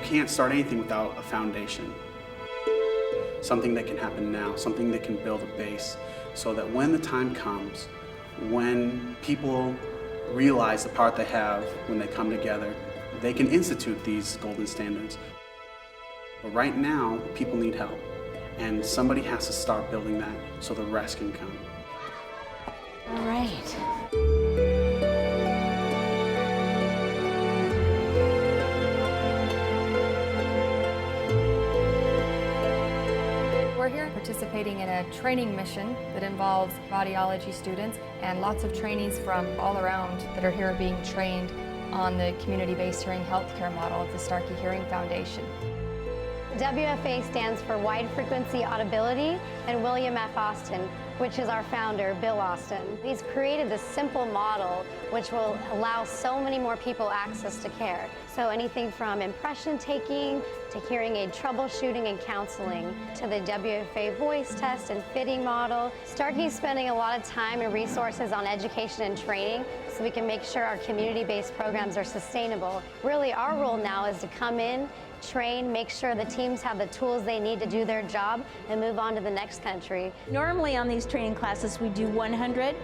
can't start anything without a foundation. Something that can happen now, something that can build a base, so that when the time comes, when people realize the part they have when they come together, they can institute these golden standards. But right now, people need help. And somebody has to start building that so the rest can come. All right. We're here participating in a training mission that involves audiology students and lots of trainees from all around that are here being trained on the community-based hearing healthcare model of the Starkey Hearing Foundation. WFA stands for Wide Frequency Audibility, and William F. Austin, which is our founder, Bill Austin. He's created this simple model which will allow so many more people access to care. So anything from impression taking to hearing aid troubleshooting and counseling to the WFA voice test and fitting model. Starkey's spending a lot of time and resources on education and training so we can make sure our community-based programs are sustainable. Really, our role now is to come in, train, make sure the teams have the tools they need to do their job, and move on to the next country. Normally on these training classes we do 100,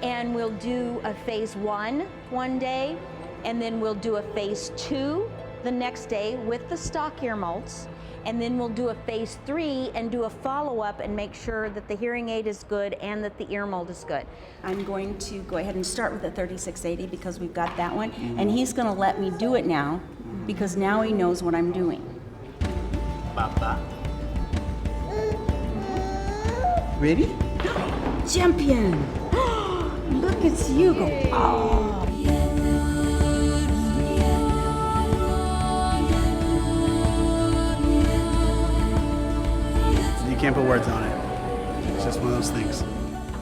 and we'll do a phase 1 one day, and then we'll do a phase 2 the next day with the stock ear molds, and then we'll do a phase 3 and do a follow-up and make sure that the hearing aid is good and that the ear mold is good. I'm going to go ahead and start with the 3680 because we've got that one, and he's going to let me do it now because now he knows what I'm doing. Papa. Ready? Champion! Look at you go. Oh. You can't put words on it. It's just one of those things.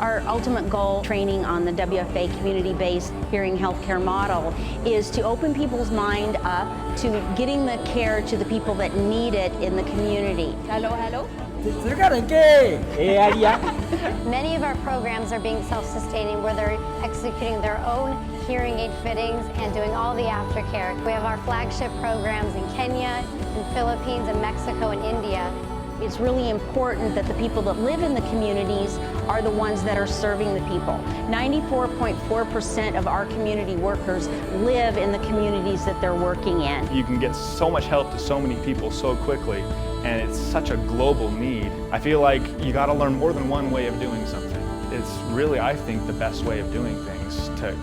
Our ultimate goal training on the WFA community-based hearing healthcare model is to open people's mind up to getting the care to the people that need it in the community. Hello, hello. Many of our programs are being self-sustaining where they're executing their own hearing aid fittings and doing all the aftercare. We have our flagship programs in Kenya, in Philippines, in Mexico, and India. It's really important that the people that live in the communities are the ones that are serving the people. 94.4% of our community workers live in the communities that they're working in. You can get so much help to so many people so quickly, and it's such a global need. I feel like you got to learn more than one way of doing something. It's really, I think, the best way of doing things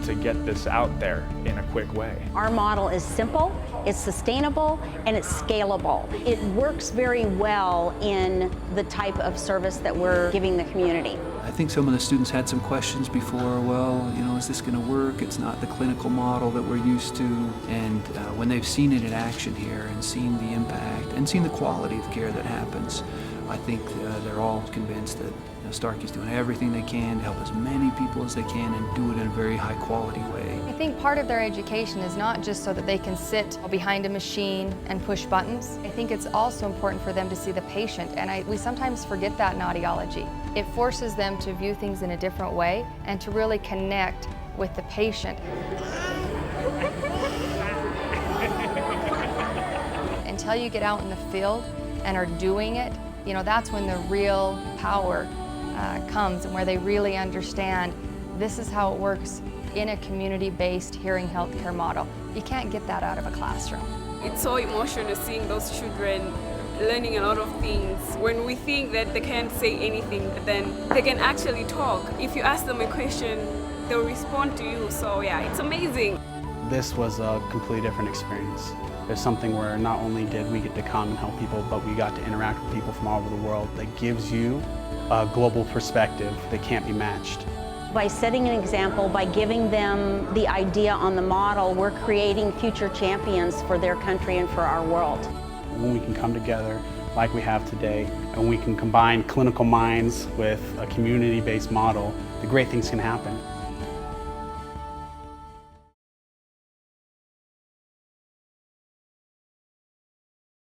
to get this out there in a quick way. Our model is simple, it's sustainable, and it's scalable. It works very well in the type of service that we're giving the community. I think some of the students had some questions before, well, you know, is this going to work? It's not the clinical model that we're used to. And when they've seen it in action here and seen the impact and seen the quality of care that happens, I think they're all convinced that Starkey's doing everything they can to help as many people as they can and do it in a very high quality way. I think part of their education is not just so that they can sit behind a machine and push buttons. I think it's also important for them to see the patient, and we sometimes forget that in audiology. It forces them to view things in a different way and to really connect with the patient. Until you get out in the field and are doing it, you know, that's when the real power comes and where they really understand this is how it works in a community-based hearing healthcare model. You can't get that out of a classroom. It's so emotional seeing those children learning a lot of things. When we think that they can't say anything, but then they can actually talk. If you ask them a question, they'll respond to you. So yeah, it's amazing. This was a completely different experience. There's something where not only did we get to come and help people, but we got to interact with people from all over the world that gives you a global perspective that can't be matched. By setting an example, by giving them the idea on the model, we're creating future champions for their country and for our world. When we can come together like we have today, and we can combine clinical minds with a community-based model, the great things can happen.